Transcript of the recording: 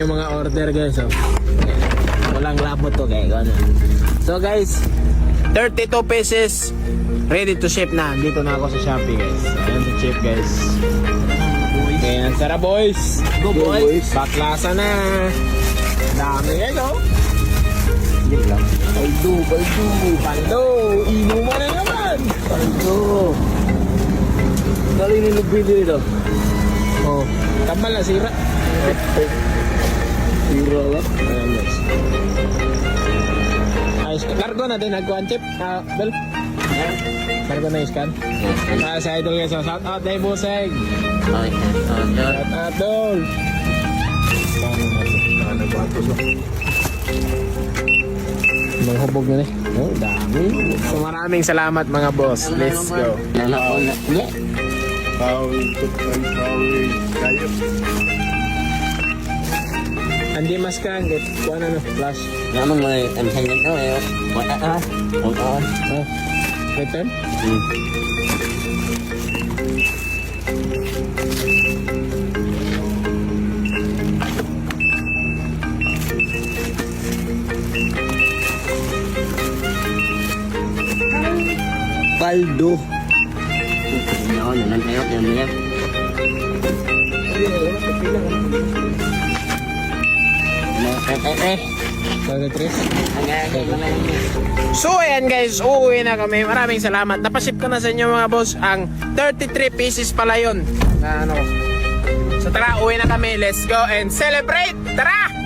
Yung mga order guys, oh. Walang labo to guys, ano. So guys, 32 pieces ready to ship na. Dito na ako sa Shopee guys. Ayan to ship guys. Ayan, tara boys. Go boys. Baklasa na. Dami guys, oh. Yun lang. Paldo. Inuman na naman. Paldo. Dali nilubili nito. Oh, tambal na sira. Sira lang. Ayan guys. Ayos, cargo na din nagkuhan chip. Bel. Cargo na iskan. Sa idol guys, shout out day Buseng. Okay. Shout out dol. Ano ba ito? Maghubog na eh. Oh, dami. So maraming salamat mga boss. Let's go. Hindi. Andi mas kan get kuan ano flash. Naman may amsay nito eh. Wala ka. Wala. Oh. Return. Paldo. Ano, nanan tayo kaya niya. So ayan guys, uuwi na kami. Maraming salamat. Napaship ko na sa inyo mga boss ang 33 pieces pala yun. Na ano. So tara, uwi na kami. Let's go and celebrate. Tara!